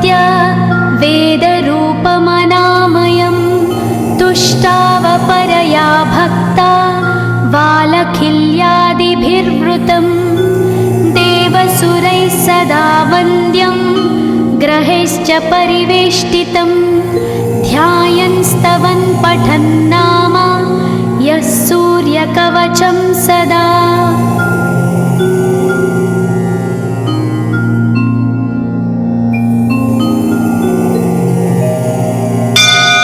तस्य वेदरूपमनामयं तुष्टावपरया भक्ता वालखिल्यादिभिर्वृतं देवसुरैः सदा वन्द्यं ग्रहैश्च परिवेष्टितं ध्यायन् स्तवन् पठन् नाम यः सूर्यकवचं सदा।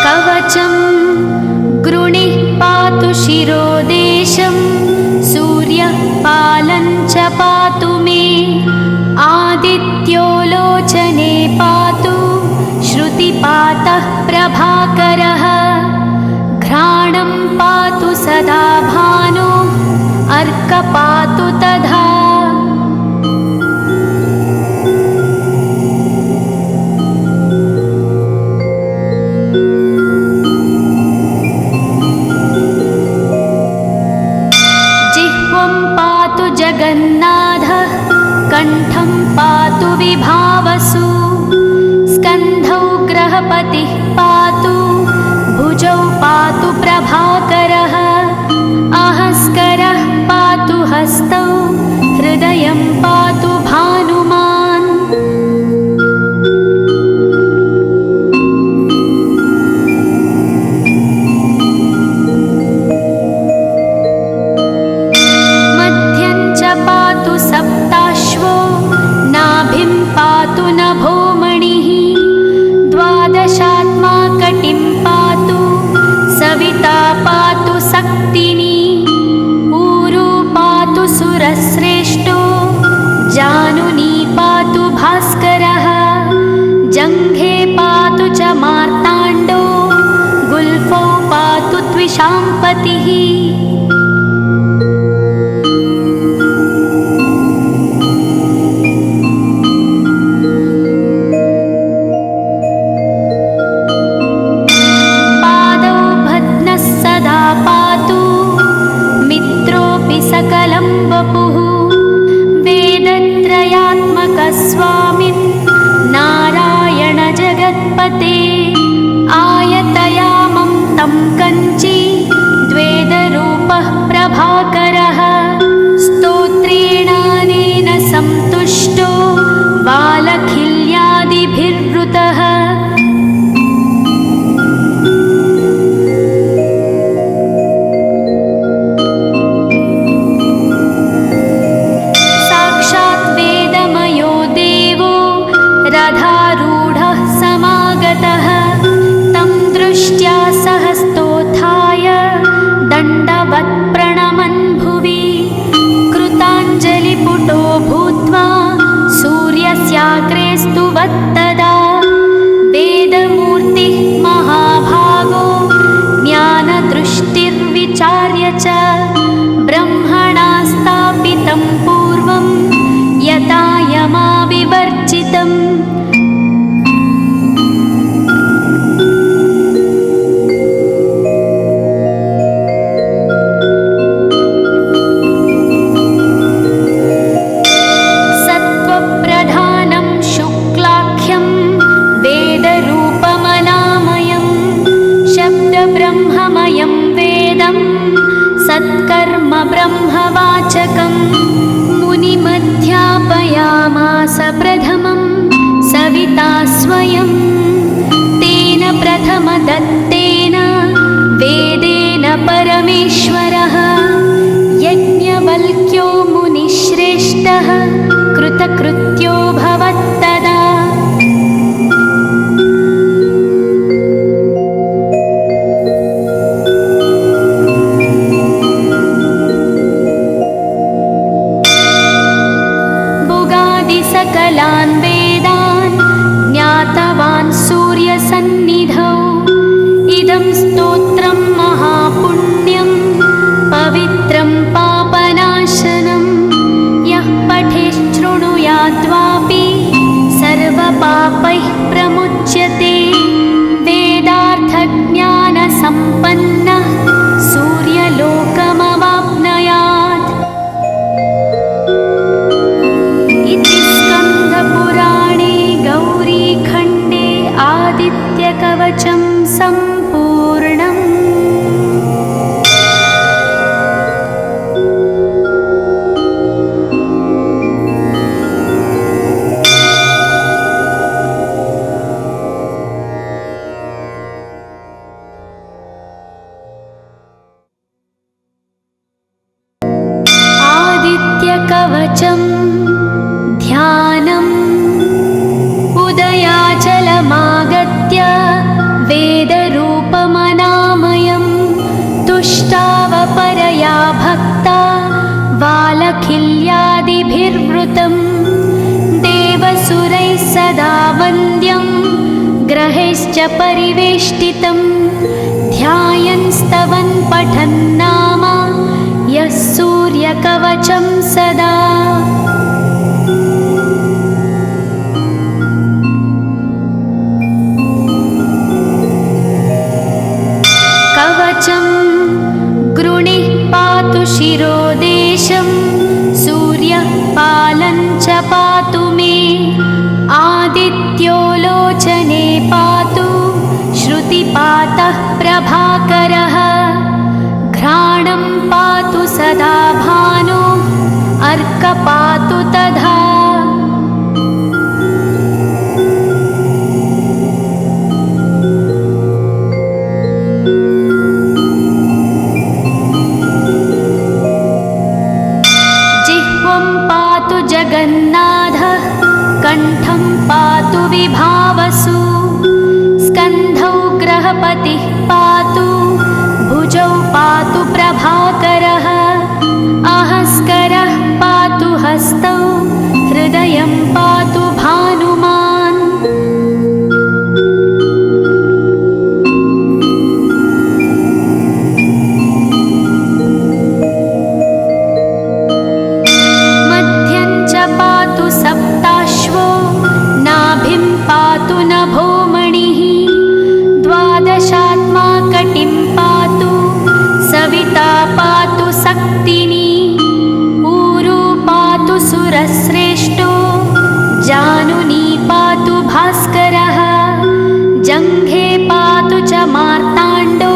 कवचं गृणिः पातु शिरोदेशं सूर्यः पालं च पातु मे आदित्यो लोचने पातु श्रुतिपातः प्रभाकरः घ्राणं पातु सदा भानो अर्कपातु तथा। जिह्वं पातु जगन्नाथः कण्ठं पातु विभावसु स्कन्धौ ग्रहपतिः पातु भुजौ पातु प्रभाकरः अहस्करः पातु हस्तौ हृदयं पातु भानुमान्। मध्यं च पातु सप्ताश्वो नाभिं पातु नभोमणिः द्वादशात्मा कटिं पातु सविता पातु सक्तिनी ऊरू पातु सुरश्रेष्ठो जानुनी पातु भास्करः जङ्घे पातु च मार्ताण्डो गुल्फौ पातु त्विषाम्पतिः। सकलं वपुः वेदत्रयात्मकस्वामिन् नारायण जगत्पते आयतयामं तं कञ्ची द्वेदरूपः प्रभाकरः स्तोत्रेणानेन सन्तुष्टो वालखिल्यादिभिर्वृतः। रथारूढः समागतः तं दृष्ट्या सहस्तोत्थाय दण्डवत् प्रणमन् भुवि कृताञ्जलिपुटो भूत्वा सूर्यस्याग्रे स्तुवत्तदा वेदमूर्तिः महाभागो ज्ञानदृष्टिर्विचार्य च ब्रह्मणा स्थापितं पूर्वं यथा यमाविवर्जितम्। सत्त्वप्रधानं शुक्लाख्यं वेदरूपमनामयं शब्दब्रह्ममयं वेदं सत्कर्म ब्रह्मवाचकं मुनिमध्यापयामास प्रथमं सविता स्वयं तेन प्रथमदत्तेन वेदेन परमेश्वरः यज्ञवल्क्यो मुनिश्रेष्ठः कृतकृत्यो भवत्तदा। सकलान् वेदान् ज्ञातवान् सूर्यसन्निधौ इदं स्तोत्रं महापुण्यं पवित्रं पापनाशनं यः पठेच्छृणुयाद्वापि सर्वपापैः प्रमुच्यते वेदार्थज्ञानसम्पन्नः सूर्यलोकमवाप्नुयात्। इति स्कन्दपुराणे गौरीखण्डे परिवेष्टितं ध्यायन् स्तवन् पठन् नाम यः सूर्यकवचं सदा। कवचं गृणिः पातु शिरोदेशं सूर्यः पालं च पातु मे आदित्यो लोचने पातु श्रुतिपातः प्रभाकरः घ्राणं पातु सदा भानो अर्कः पातु तथा। जगन्नाथः कण्ठं पातु विभावसु स्कन्धौ ग्रहपतिः पातु भुजौ पातु प्रभाकरः अहस्करः पातु हस्तौ हृदयं पातु भानुमान्। पातु सप्ताश्वो नाभिं पातु नभोमणिः द्वादशात्मा कटिं पातु सविता पातु सक्तिनी ऊरू पातु सुरश्रेष्ठो जानुनी पातु भास्करः जङ्घे पातु च मार्ताण्डो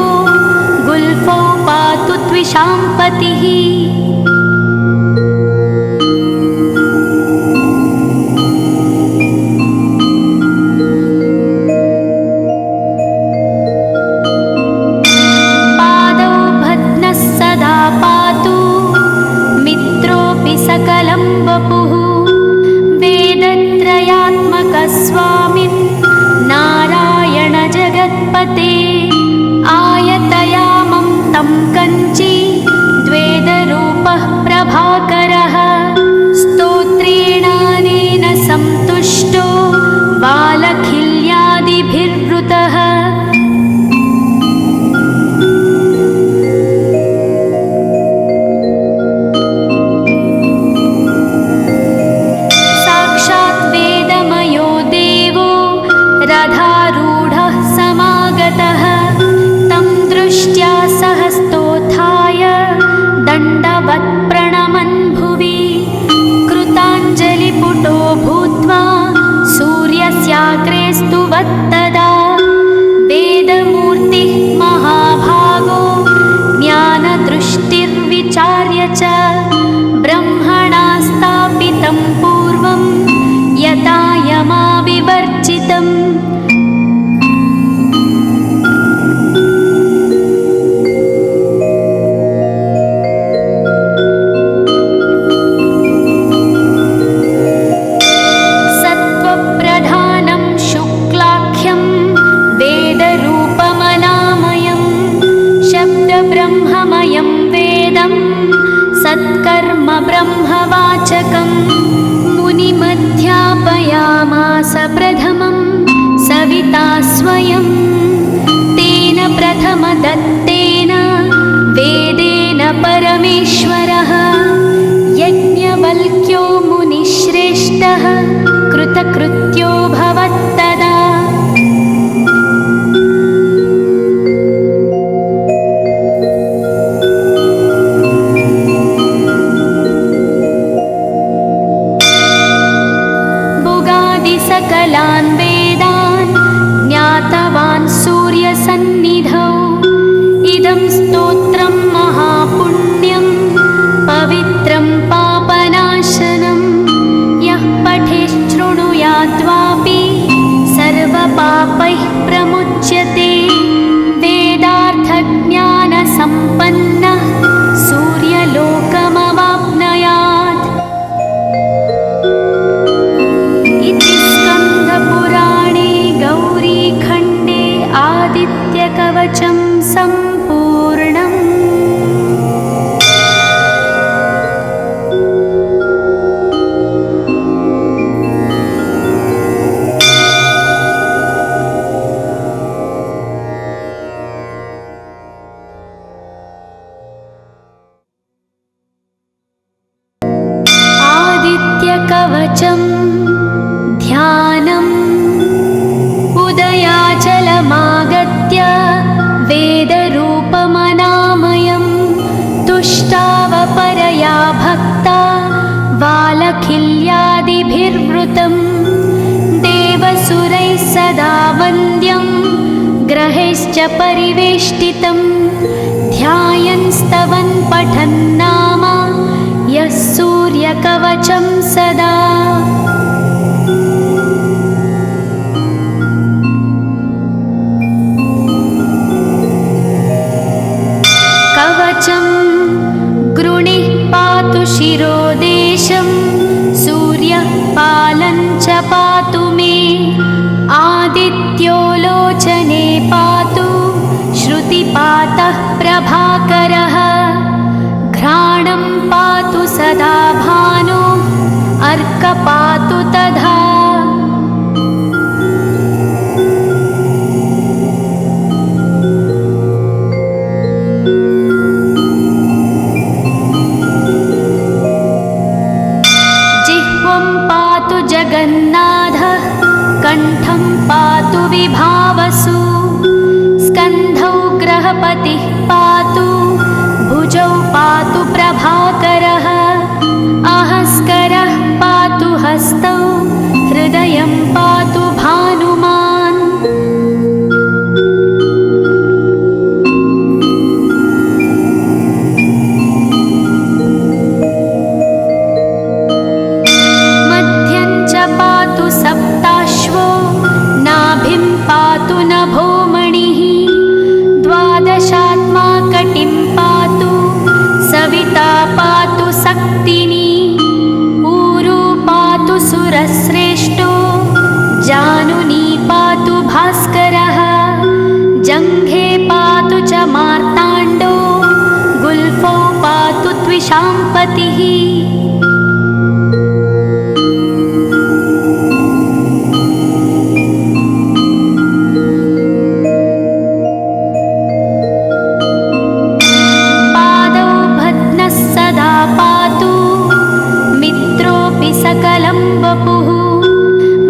गुल्फौ पातु त्विषाम्पतिः। सकलं वपुः वेदत्रयात्मकस्वामिन् नारायण जगत्पते आयतयामं तं कञ्ची द्वेदरूपः प्रभाकरः स्तोत्रेणानेन सन्तुष्टो बालखिल्यादिभिर्वृतः। रथारूढः समागतः तं दृष्ट्या सहस्तोत्थाय दण्डवत् प्रणमन् भुवि कृताञ्जलिपुटो भूत्वा सूर्यस्याग्रे स्तुवत्तदा वेदमूर्तिः महाभागो ज्ञानदृष्टिर्विचार्य च ब्रह्मणा स्थापितं पूर्वं यथा यमाविवर्जितम्। सत्त्वप्रधानं शुक्लाख्यं वेदरूपमनामयं शब्दब्रह्ममयं वेदं सत्कर्म ब्रह्मवाचकम् मुनिमध्यापयामास प्रथमं सविता स्वयं तेन प्रथमदत्तेन वेदेन परमेश्वरः यज्ञवल्क्यो मुनिश्रेष्ठः कृतकृत्यो भवत्तदा। सकलान् वेदान् ज्ञातवान् सूर्यसन्निधौ इदं स्तोत्रं महापुण्यं पवित्रं पापनाशनं यः पठेच्छृणुयाद्वापि सर्वपापैः प्रमुच्यते वेदार्थज्ञानसम्पन्नः सूर्यलोकमवाप्नुयात्। स्कन्दपुराणे गौरीखण्डे आदित्यकवचं सम्पूर्णम्। विवृतं देवसुरैः सदा वन्द्यं ग्रहैश्च परिवेष्टितं ध्यायन् स्तवन् पठन् नाम यः सूर्यकवचं सदा। कवचं गृणिः पातु शिरोदेशं सूर्यः पालं च पातु मे आदित्यो लोचने पातु श्रुतिपातः प्रभाकरः घ्राणं पातु सदा भानु अर्क पातु तथा। जगन्नाथः कण्ठं पातु विभावसु स्कन्धौ ग्रहपतिः पातु भुजौ पातु प्रभाकरः अहस्करः पातु हस्तौ हृदयं पातु भानुमान्। सप्ताश्वो नाभिं पातु नभोमणिः द्वादशात्मा कटिं पातु सविता पातु सक्तिनी ऊरू पातु सुरश्रेष्ठो जानुनी पातु भास्करः जङ्घे पातु च मार्ताण्डो गुल्फौ पातु त्विषाम्पतिः। सकलं वपुः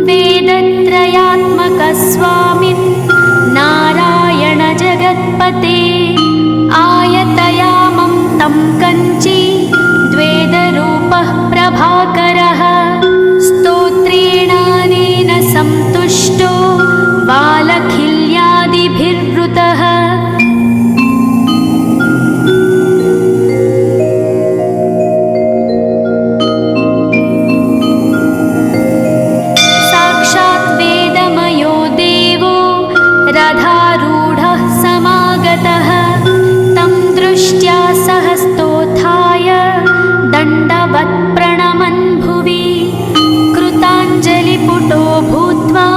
वेदत्रयात्मकस्वामिन् नारायण जगत्पते आयतयामं तं कञ्ची द्वेदरूपः प्रभाकरः स्तोत्रेणानेन सन्तुष्टो बालखिल्यादिभिर्वृतः। रथारूढः समागतः तं दृष्ट्या सहस्तोत्थाय दण्डवत् प्रणमन् भुवि कृताञ्जलिपुटो भूत्वा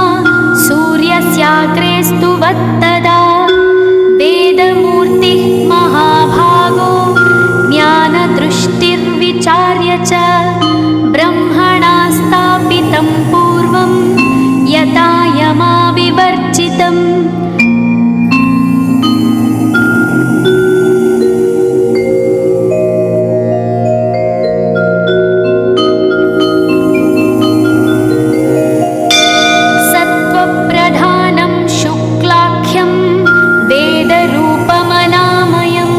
सूर्यस्याग्रे स्तुवत्तदा वेदमूर्तिः महाभागो ज्ञानदृष्टिर्विचार्य च ब्रह्मणा स्थापितं पूर्वं यथा यमाविवर्जितम्। सत्त्वप्रधानं शुक्लाख्यं वेदरूपमनामयं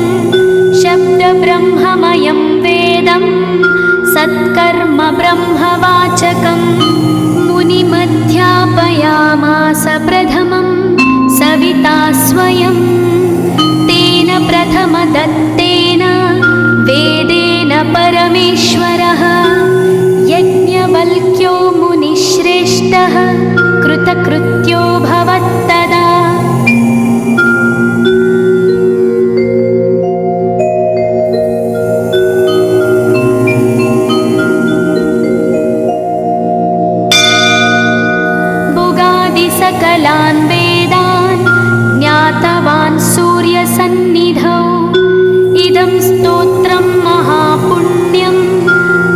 शब्दब्रह्ममयं वेदं सत्कर्म ब्रह्मवाचकम् मुनिमध्यापयामास प्रथमं सविता स्वयं तेन प्रथमदत्तेन वेदेन परमेश्वरः यज्ञवल्क्यो मुनिश्रेष्ठः कृतकृत्यो भवत्तदा। सकलान् वेदान् ज्ञातवान् सूर्यसन्निधौ इदं स्तोत्रं महापुण्यं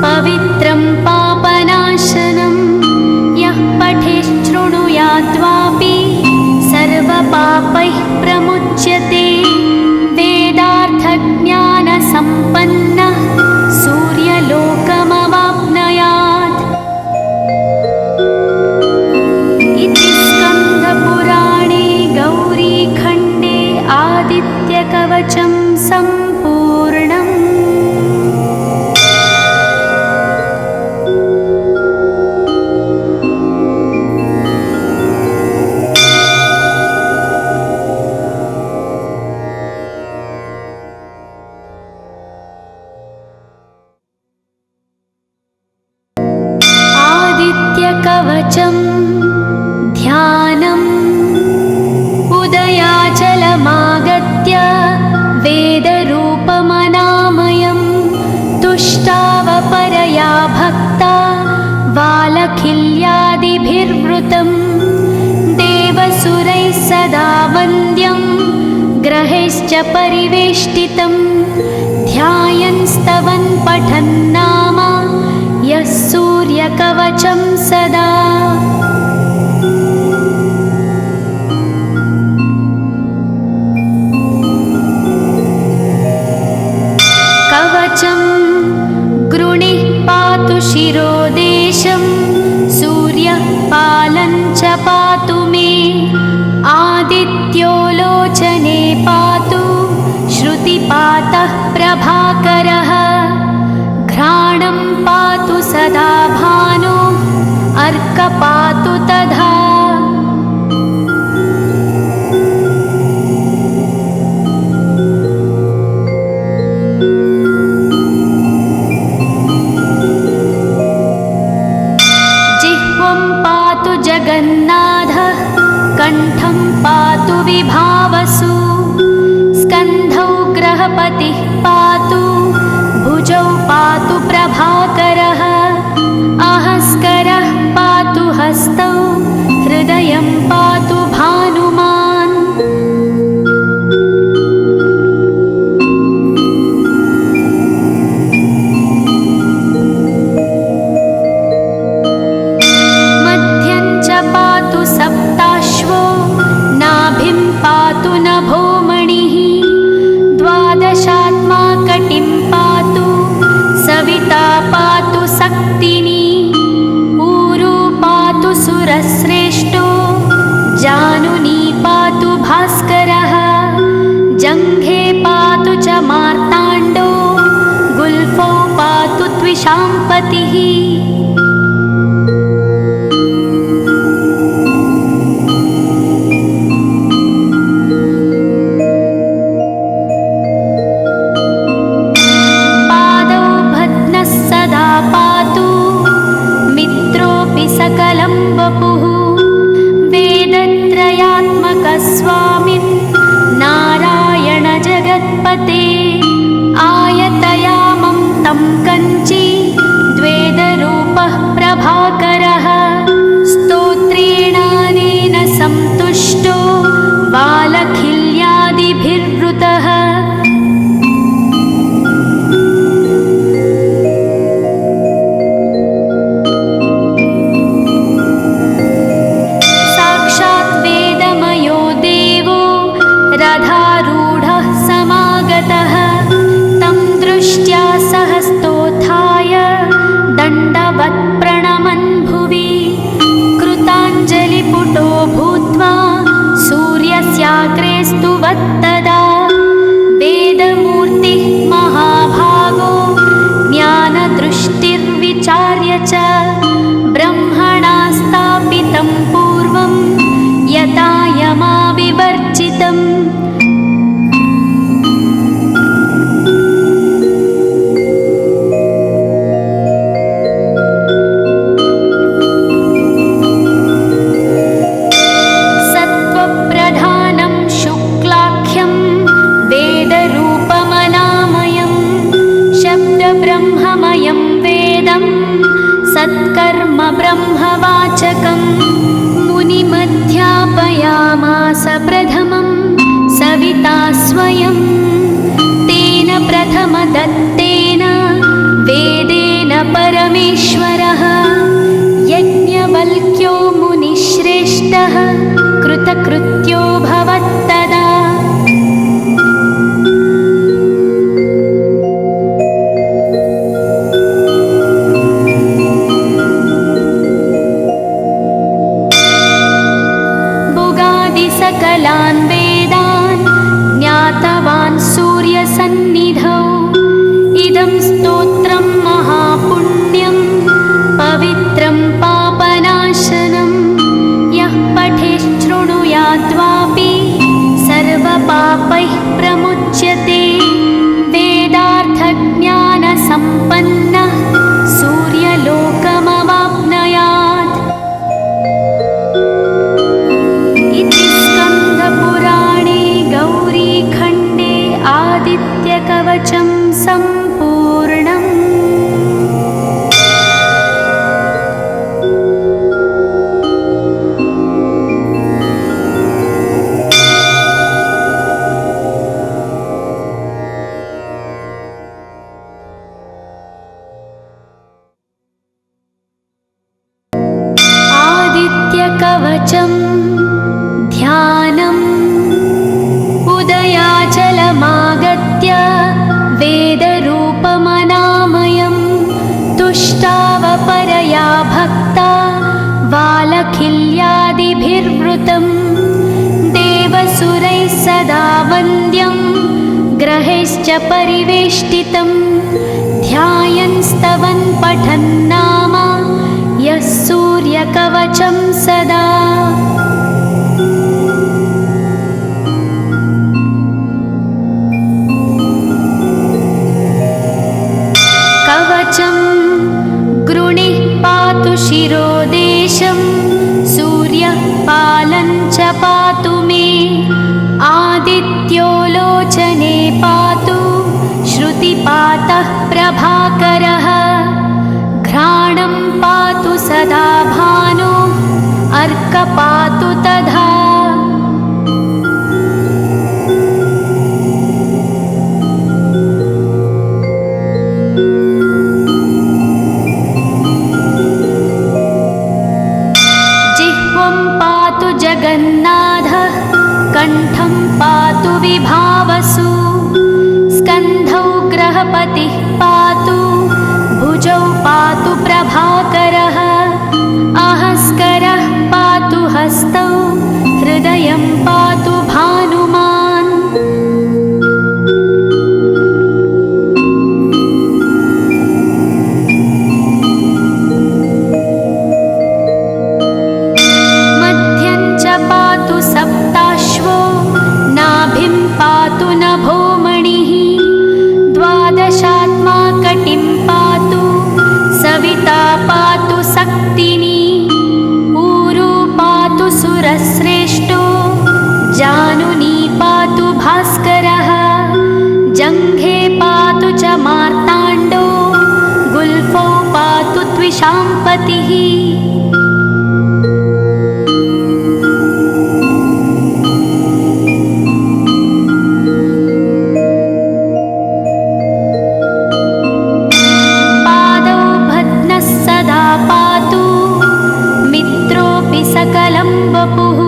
पवित्रं पापनाशनं यः पठेच्छृणुयाद्वापि सर्वपापैः प्रमुच्यते वेदार्थज्ञानसम्पन्नः सूर्यलोकमवाप्नुयात्। पुराणे गौरीखण्डे आदित्यकवचं सम्पूर्णम्। कवचं ध्यानम् उदयाचलमागत्य वेदरूपमनामयं तुष्टावपरया भक्ता वालखिल्यादिभिर्वृतं देवसुरैः सदा वन्द्यं ग्रहैश्च परिवेष्टितं ध्यायन् स्तवन् पठन् नाम यः सूर्यकवचं सदा। कवचं गृणिः पातु शिरोदेशं सूर्यः पालं च पातु मे आदित्यो लोचने पातु श्रुतिपातः प्रभाकरः घ्राणं पातु सदा भानो अर्कपातु तथा। जिह्वं पातु जगन्नाथः कण्ठं पातु विभावसु स्कन्धौ ग्रहपतिः पातु भुजौ पातु प्रभाकरः अहस्करः पातु हस्तौ हृदयं पातु भानुमान्। मध्यं च पातु सप्ताश्वो नाभिं पातु नभोमणिः द्वादशात्मा कटिं पातु सविता पातु सक्तिनी ऊरू पातु सुरश्रेष्ठो जानुनी पातु भास्करः जङ्घे पातु च मार्ताण्डो गुल्फौ पातु त्विषाम्पतिः। सकलं वपुः वेदत्रयात्मकस्वामिन् नारायण जगत्पते आयतयामं तं कञ्ची द्वेदरूपः प्रभाकरः स्तोत्रेणानेन सन्तुष्टो वालखिल्यादिभिर्वृतः। रथारूढः समागतः तं दृष्ट्या सहस्तोत्थाय दण्डवत् प्रणमन् भुवि कृताञ्जलिपुटो भूत्वा सूर्यस्याग्रे स्तुवत्तदा वेदमूर्तिः महाभागो ज्ञानदृष्टिर्विचार्य च ब्रह्मणा स्थापितं पूर्वं यथा यमाविवर्जितम्। सत्त्वप्रधानं शुक्लाख्यं वेदरूपमनामयं शब्दब्रह्ममयं वेदं सत्कर्म ब्रह्मवाचकम् मुनिमध्यापयामास प्रथमं सविता स्वयं तेन प्रथमदत्तेन वेदेन परमेश्वरः यज्ञवल्क्यो मुनिश्रेष्ठः कृतकृत्यो भवत्तदा। सकलान् वेदान् ज्ञातवान् सूर्यसन्निधौ इदं स्तोत्रं महापुण्यं पवित्रं पापनाशनं यः पठेच्छृणुयाद्वापि सर्वपापैः प्रमुच्यते वेदार्थज्ञानसम्पन्नः सूर्यलोकमवाप्नुयात्। कवचं ध्यानम् उदयाचलमागत्य वेदरूपमनामयं तुष्टावपरया भक्ता वालखिल्यादिभिर्वृतं देवसुरैः सदा वन्द्यं ग्रहैश्च परिवेष्टितं ध्यायन् स्तवन् पठन् नाम यः सूर्यकवचं सदा। कवचं गृणिः पातु शिरोदेशं सूर्यः पालं च पातु मे आदित्यो लोचने पातु श्रुतिपातः प्रभाकरः घ्राणं पातु सदा भानो अर्कपातु तथा। जिह्वं पातु जगन्नाथः कण्ठं पातु विभावसु स्कन्धौ ग्रहपतिः पातु भुजौ पातु प्रभाकरः अहस्करः पातु हस्तौ हृदयं पातु भानुमान्। मध्यं च पातु सप्ताश्वो नाभिं पातु नभोमणिः द्वादशात्मा कटिं पातु सविता पातु सक्तिनी ऊरू पातु सुरश्रेष्ठो जानुनी पातु भास्करः जङ्घे पातु च मार्ताण्डो गुल्फौ पातु त्विषाम्पतिः। सकलं वपुः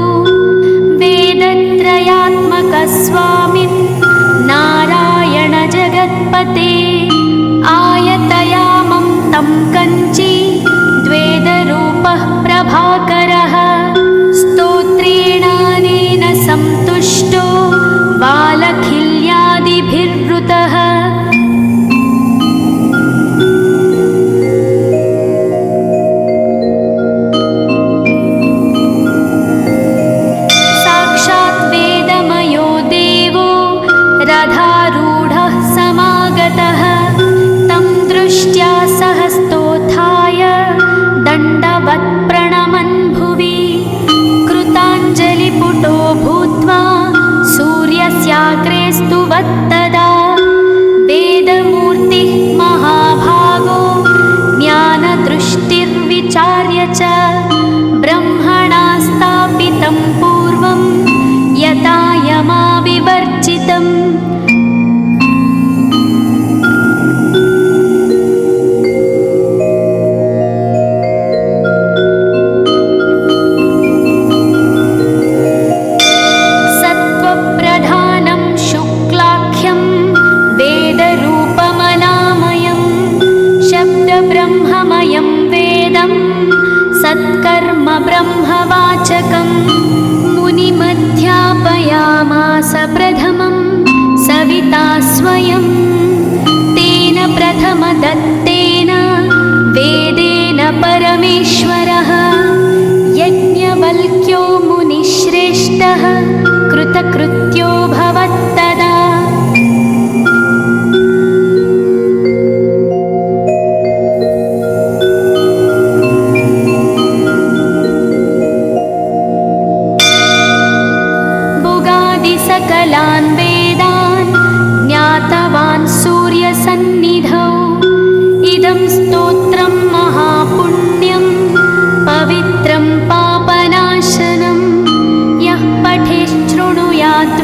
वेदत्रयात्मकस्वामिन् नारायण जगत्पते आयतयामं तं कञ्ची द्वेदरूपः प्रभाकरः स्तोत्रेणानेन सन्तुष्टो वालखिल्यादिभिर्वृतः। रथारूढः समागतः तं दृष्ट्या सहस्तोत्थाय दण्डवत् प्रणमन् भुवि कृताञ्जलिपुटो भूत्वा सूर्यस्याग्रे स्तुवत्तदा वेदमूर्तिः महाभागो ज्ञानदृष्टिर्विचार्य च ब्रह्मणा स्थापितं पूर्वं यथा यमाविवर्जितम्। सत्त्वप्रधानं शुक्लाख्यं वेदरूपमनामयं शब्दब्रह्ममयं वेदं सत्कर्म ब्रह्मवाचकम् मुनिमध्यापयामास प्रथमं सविता स्वयं तेन प्रथमदत्तेन वेदेन परमेश्वरः यज्ञवल्क्यो मुनिश्रेष्ठः कृतकृत्यो भवत्तदा। सकलान् वेदान् ज्ञातवान् सूर्यसन्निधौ इदं स्तोत्रं महापुण्यं पवित्रं पापनाशनं यः पठेच्छृणुयात्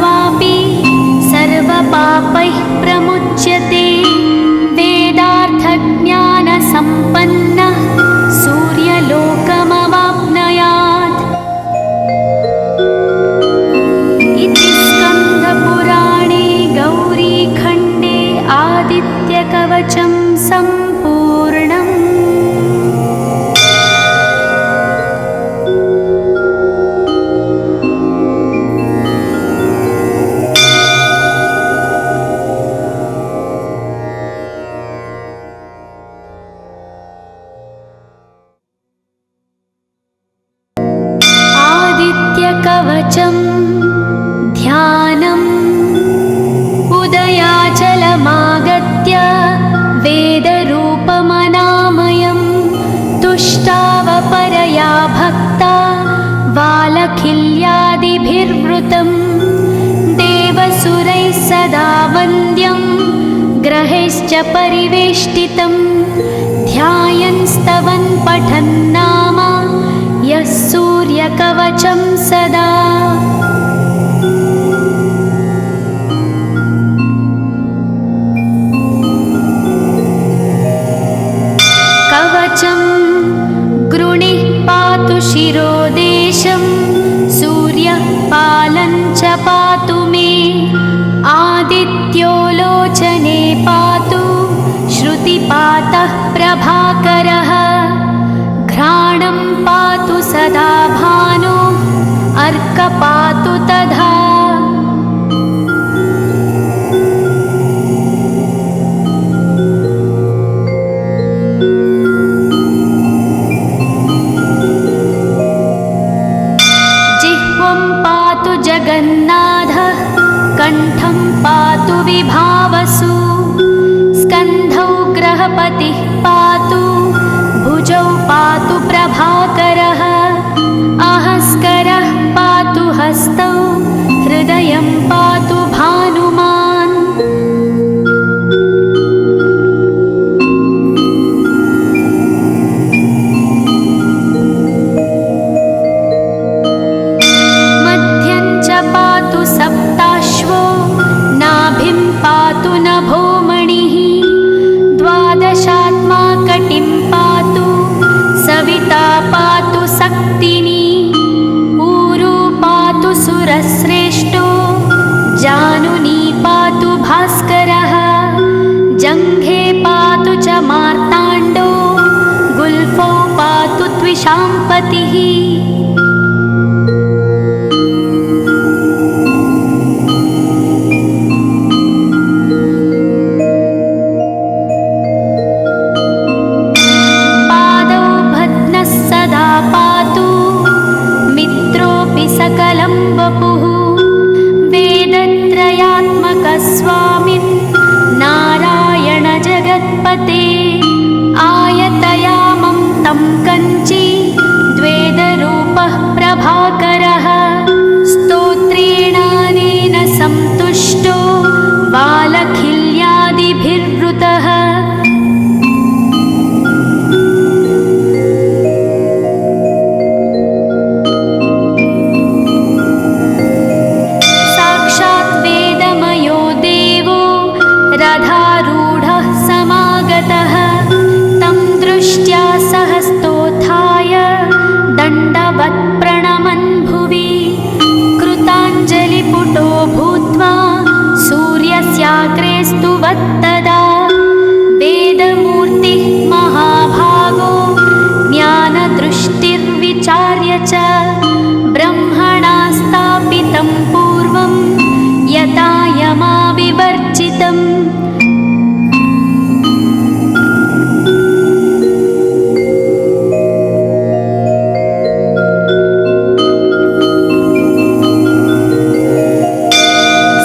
परिवेष्टितं ध्यायन् स्तवन् पठन् नाम यः सूर्यकवचं सदा। कवचं गृणिः पातु शिरोदेशं सूर्यः पालं च पातु मे आदित्यो लोचने पातु श्रुतिपातः प्रभाकरः घ्राणं पातु सदा भानो अर्क पातु तथा। जिह्वं पातु जगन्नाथः कण्ठं पातु विभावसु स्कन्धौ ग्रहपतिः पातु भुजौ पातु प्रभाकरः अहस्करः पातु हस्तौ हृदयं पातु भानुमान्। मध्यं च पातु सप्ताश्वो नाभिं पातु नभोमणिः द्वादशात्मा कटिं पातु सविता पातु सक्तिनी ऊरू पातु सुरश्रेष्ठो जानुनी पातु भास्करः जङ्घे पातु च मार्ताण्डो गुल्फौ पातु त्विषाम्पतिः। सकलं वपुः वेदत्रयात्मकः स्वामिन् नारायण जगत्पते आयतयामं तं कञ्ची द्वेदरूपः प्रभाकरः स्तोत्रेणानेन सन्तुष्टो बालखिल्यादिभिर्वृतः। रथारूढः समागतः तं दृष्ट्या सहस्तोत्थाय दण्डवत् प्रणमन् भुवि कृताञ्जलिपुटो भूत्वा सूर्यस्याग्रे स्तुवत्तदा वेदमूर्तिः महाभागो ज्ञानदृष्टिर्विचार्य च ब्रह्मणा स्थापितं पूर्वं यथा यमाविवर्जितम्।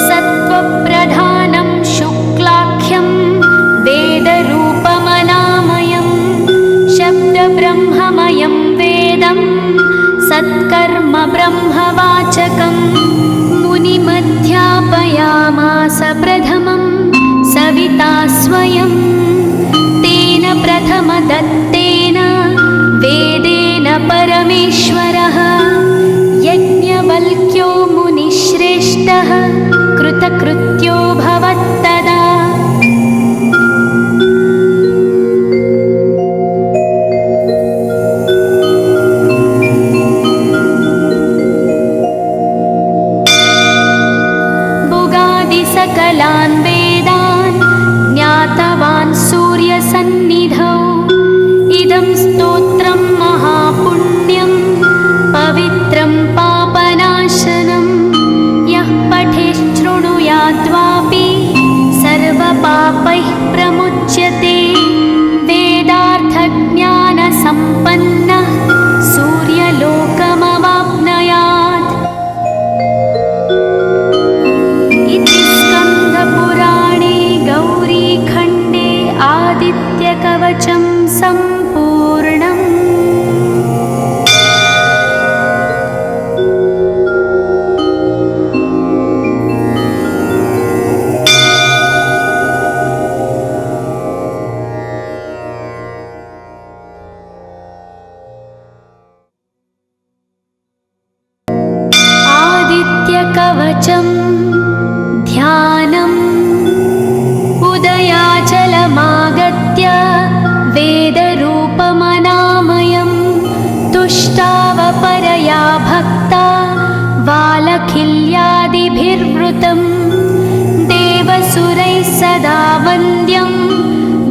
सत्त्वप्रधानं शुक्लाख्यं वेदरूपमनामयं शब्दब्रह्ममयं वेदं सत्कर्म ब्रह्मवाचकं मुनिमध्यापयामास प्रथमं सविता स्वयं तेन प्रथमदत्तेन वेदेन परमेश्वरः यज्ञवल्क्यो मुनिश्रेष्ठः कृतकृत्यो भवत्तदा। सकलान् वेदान् ज्ञातवान् सूर्यसन्निधौ इदं स्तोत्रं महापुण्यं विवृतं देवसुरैः सदा वन्द्यं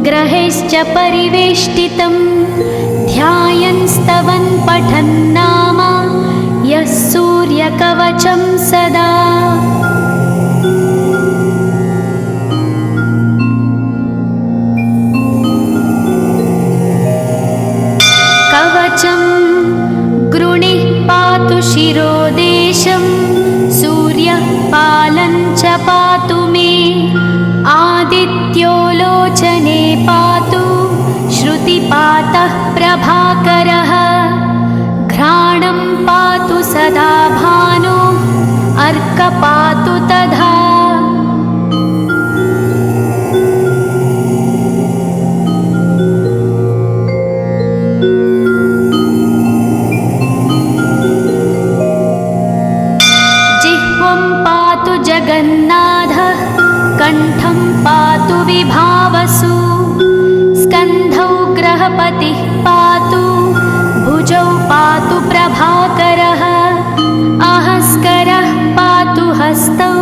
ग्रहैश्च परिवेष्टितं ध्यायन् स्तवन् पठन् नाम यः सूर्यकवचं सदा। कवचं गृणिः पातु शिरोदेशं सूर्यः पालं च पातु मे आदित्यो लोचने पातु श्रुतिपातः प्रभाकरः घ्राणं पातु सदा भानो अर्कः पातु तथा। जगन्नाथः कण्ठं पातु विभावसु स्कन्धौ ग्रहपतिः पातु भुजौ पातु प्रभाकरः अहस्करः पातु हस्तौ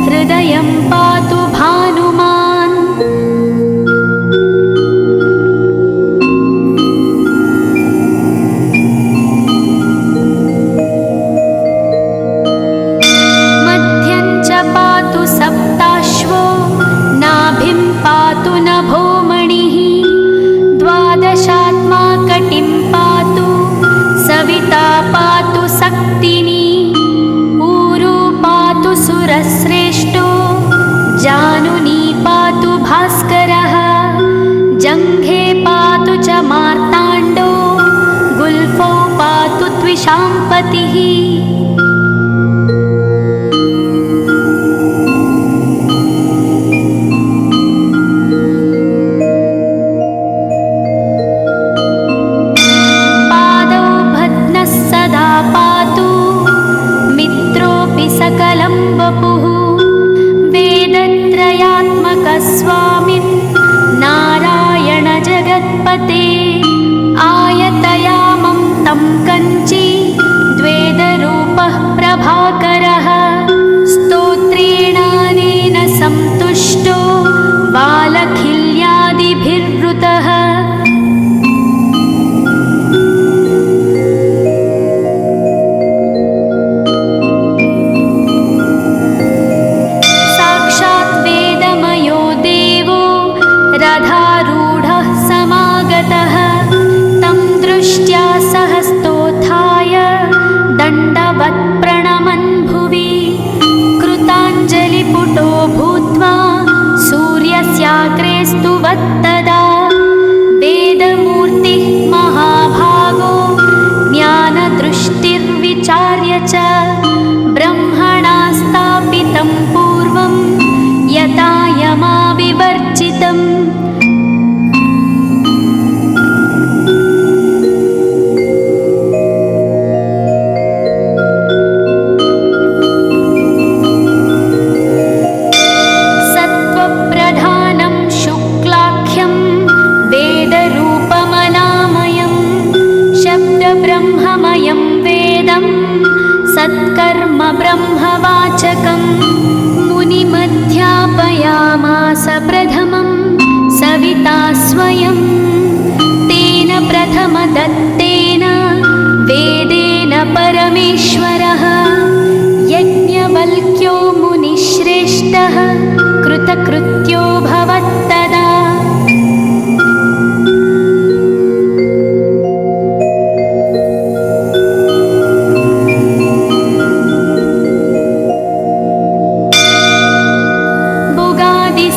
हृदयं पातु भानुमान्। पातु सप्ताश्वो नाभिं पातु नभोमणिः द्वादशात्मा कटिं पातु सविता पातु सक्तिनी ऊरू पातु सुरश्रेष्ठो जानुनी पातु भास्करः जङ्घे पातु च मार्ताण्डो गुल्फौ पातु त्विषाम्पतिः। सकलं वपुः वेदत्रयात्मकः स्वामिन् नारायण जगत्पते आयतयामं तं कञ्ची द्वेदरूपः प्रभाकरः स्तोत्रेणानेन सन्तुष्टो बालखिल्यादिभिर्वृतः। रथारूढः समागतः तं दृष्ट्या सहस्तोत्थाय दण्डवत् प्रणमन् भुवि कृताञ्जलिपुटो भूत्वा सूर्यस्याग्रे स्तुवत्तदा वेदमूर्तिः महाभागो ज्ञानदृष्टिर्विचार्य च ब्रह्मणा स्थापितं पूर्वं यथा यमाविवर्जितम्। सत्त्वप्रधानं शुक्लाख्यं वेदरूपमनामयं शब्दब्रह्ममयं वेदं सत्कर्म ब्रह्मवाचकम् मुनिमध्यापयामास प्रथमं सविता स्वयं तेन प्रथमदत्तेन वेदेन परमेश्वरः यज्ञवल्क्यो मुनिश्रेष्ठः कृतकृत्यो भवत्तदा।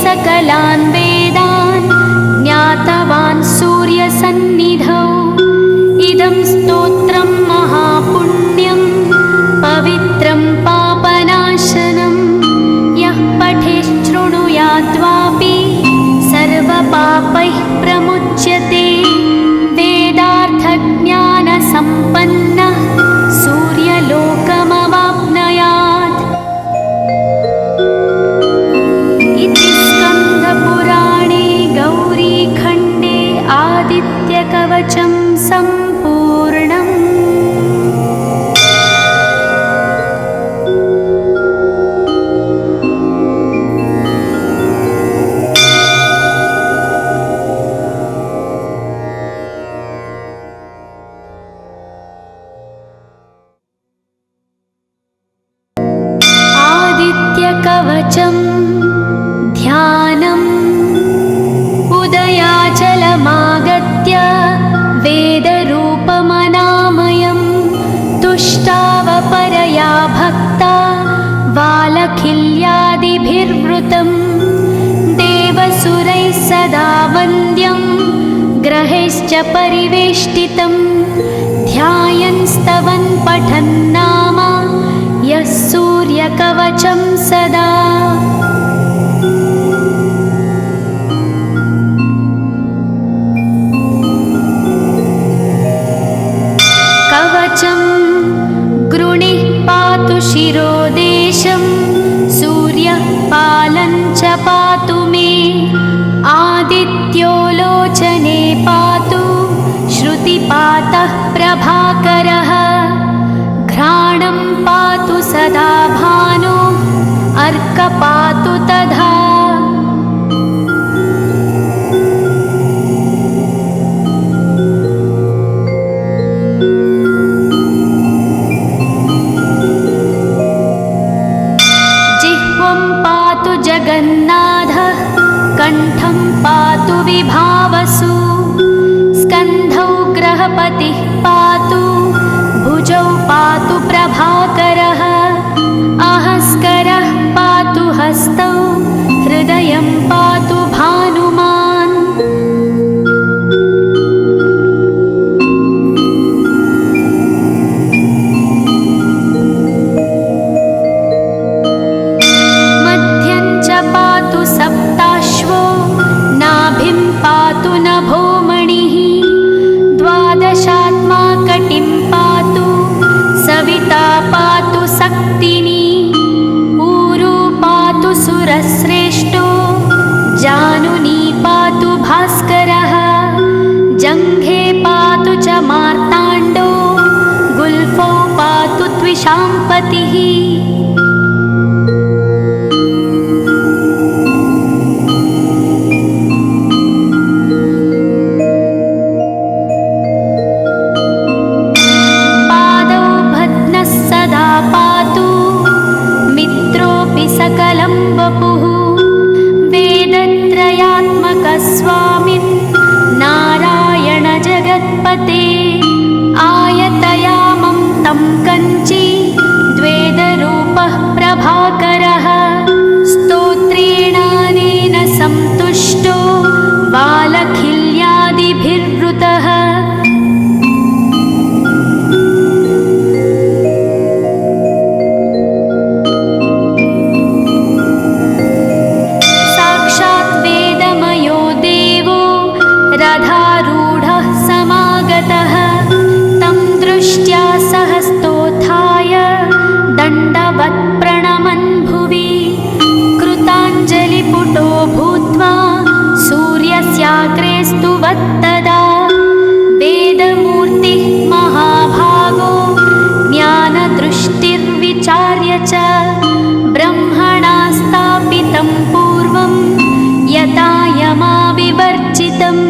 सकलान् वेदान् ज्ञातवान् सूर्यसन्निधौ इदं स्तोत्रं महापुण्यं पवित्रं पापनाशनं यः पठेत् शृणुयात् दृष्टावपरया भक्ता वालखिल्यादिभिर्वृतं देवसुरैः सदा वन्द्यं ग्रहैश्च परिवेष्टितं ध्यायन् स्तवन् पठन् नाम यः सूर्यकवचं सदा। कवचं गृणिः पातु शिरोदेशं सूर्यः पालं च पातु मे आदित्यो लोचने पातु श्रुतिपातः प्रभाकरः घ्राणं पातु सदा भानो अर्क पातु तथा। जगन्नाथः कण्ठं पातु विभावसु स्कन्धौ ग्रहपतिः पातु भुजौ पातु प्रभाकरः अहस्करः पातु हस्तौ हृदयं पातु भानुमान्। सप्ताश्वो नाभिं पातु नभोमणिः द्वादशात्मा कटिं पातु सविता पातु सक्तिनी ऊरू पातु सुरश्रेष्ठो जानुनी पातु भास्करः जङ्घे पातु च मार्ताण्डो गुल्फौ पातु त्विषाम्पतिः। सकलं वपुः वेदत्रयात्मकस्वामिन् नारायण जगत्पते आयतयामं तं कञ्ची द्वेदरूपः प्रभाकरः स्तोत्रेणानेन सन्तुष्टो वालखिल्यादिभिर्वृतः। रथारूढः समागतः तं दृष्ट्या सहस्तोत्थाय दण्डवत् प्रणमन् भुवि कृताञ्जलिपुटो भूत्वा सूर्यस्याग्रे स्तुवत्तदा वेदमूर्तिः महाभागो ज्ञानदृष्टिर्विचार्य च ब्रह्मणा स्थापितं पूर्वं यथा यमाविवर्जितम्।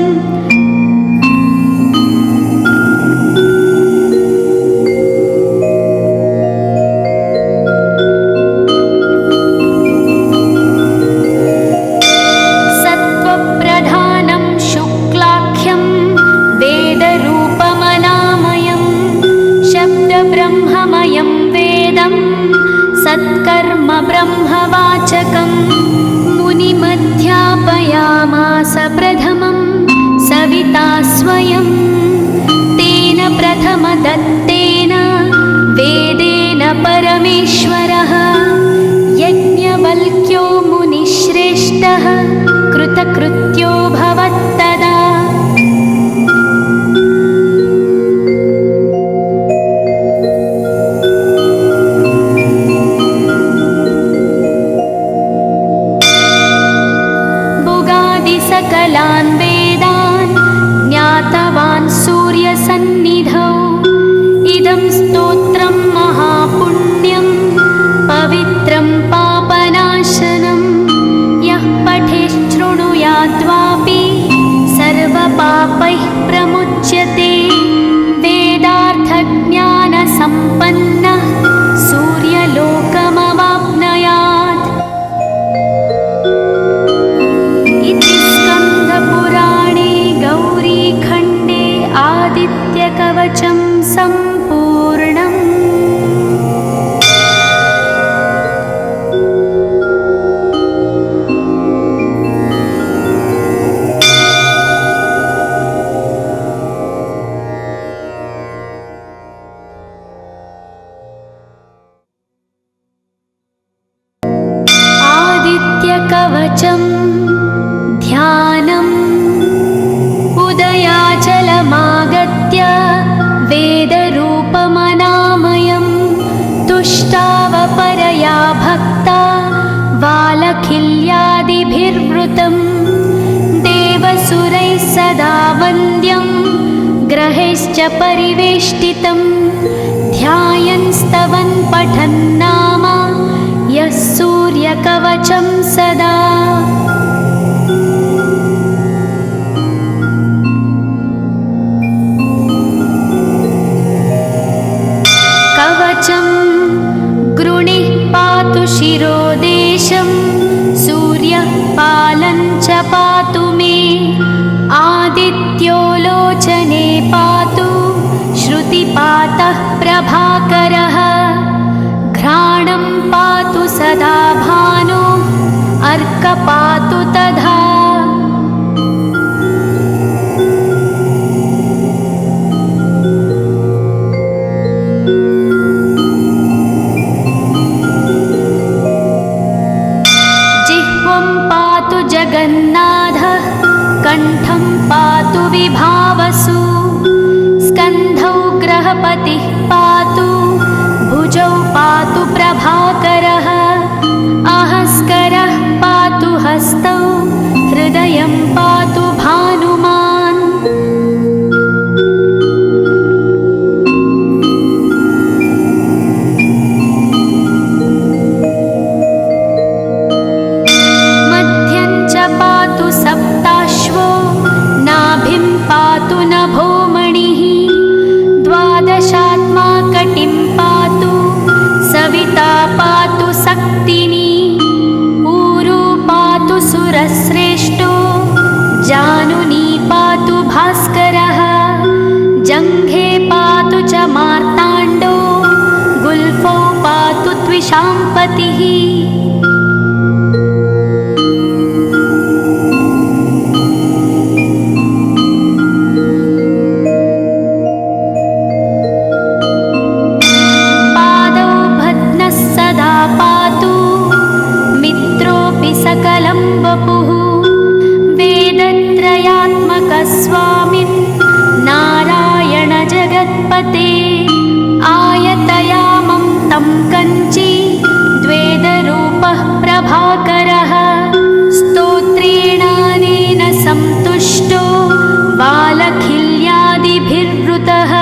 सत्त्वप्रधानं शुक्लाख्यं वेदरूपमनामयं शब्दब्रह्ममयं वेदं सत्कर्म ब्रह्मवाचकं मुनिमध्यापयामास प्रथमं सविता स्वयं तेन प्रथमदत्तेन वेदेन परमेश्वरः यज्ञवल्क्यो मुनिश्रेष्ठः कृतकृत्यो भवत्तदा। सकलान् वेदान् ज्ञातवान् सूर्यसन्निधौ इदं स्तोत्रं महापुण्यं पवित्रं पापनाशनं यः पठेच्छृणुयाद्वापि कवचं ध्यानम् उदयाचलमागत्य वेदरूपमनामयं तुष्टावपरया भक्ता वालखिल्यादिभिर्वृतं देवसुरैः सदा वन्द्यं ग्रहैश्च परिवेष्टितं ध्यायन् स्तवन् पठन् नाम यः सूर्यकवचं सदा। कवचं गृणिः पातु शिरोदेशं सूर्यः पालं च पातु मे आदित्यो लोचने पातु श्रुतिपातः प्रभाकरः घ्राणं पातु सदा भानो अर्कपातु तथा। जिह्वं पातु जगन्नाथः कण्ठं पातु विभावसु स्कन्धौ ग्रहपतिः पातु भुजौ पातु प्रभाकरः अहस्करः पातु हस्तौ हृदयं पातु भानुमान्। मध्यं च पातु सप्ताश्वो नाभिं पातु नभोमणिः द्वादशात्मा कटिं पातु सविता पातु सक्तिनी ऊरू पातु सुरश्रेष्ठो जानुनी पातु भास्करः जङ्घे पातु च मार्ताण्डो गुल्फौ पातु त्विषाम्पतिः। सकलं वपुः वेदत्रयात्मकस्वामिन् नारायण जगत्पते आयतयामं तं कञ्ची द्वेदरूपः प्रभाकरः स्तोत्रेणानेन सन्तुष्टो वालखिल्यादिभिर्वृतः।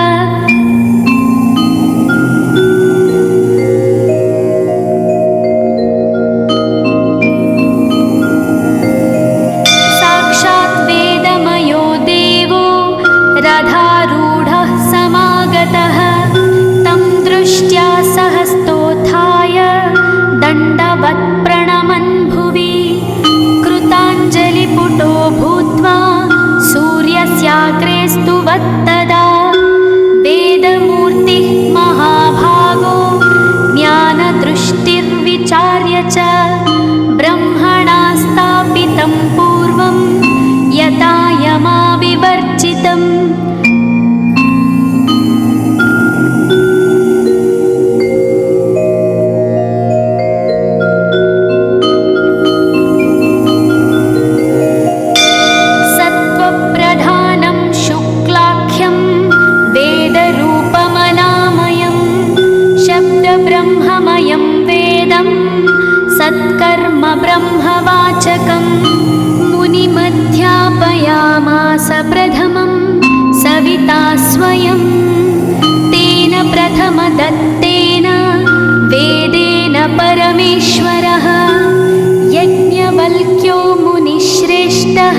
रथारूढः समागतः तं दृष्ट्या सहस्तोत्थाय दण्डवत् प्रणमन् भुवि कृताञ्जलिपुटो भूत्वा सूर्यस्याग्रे स्तुवत्तदा वेदमूर्तिः महाभागो ज्ञानदृष्टिर्विचार्य च ब्रह्मणा स्थापितं पूर्वं यथा यमाविवर्जितम्। सत्त्वप्रधानं शुक्लाख्यं वेदरूपमनामयं शब्दब्रह्ममयं वेदं सत्कर्म ब्रह्मवाचकम् मुनिमध्यापयामास प्रथमं सविता स्वयं तेन प्रथमदत्तेन वेदेन परमेश्वरः यज्ञवल्क्यो मुनिश्रेष्ठः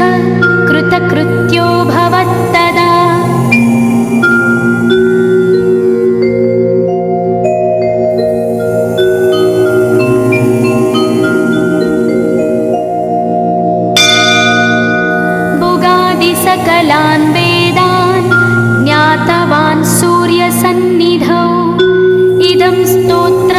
कृतकृत्यो भवत्तदा। सकलान् वेदान् ज्ञातवान् सूर्यसन्निधौ इदं स्तोत्रम्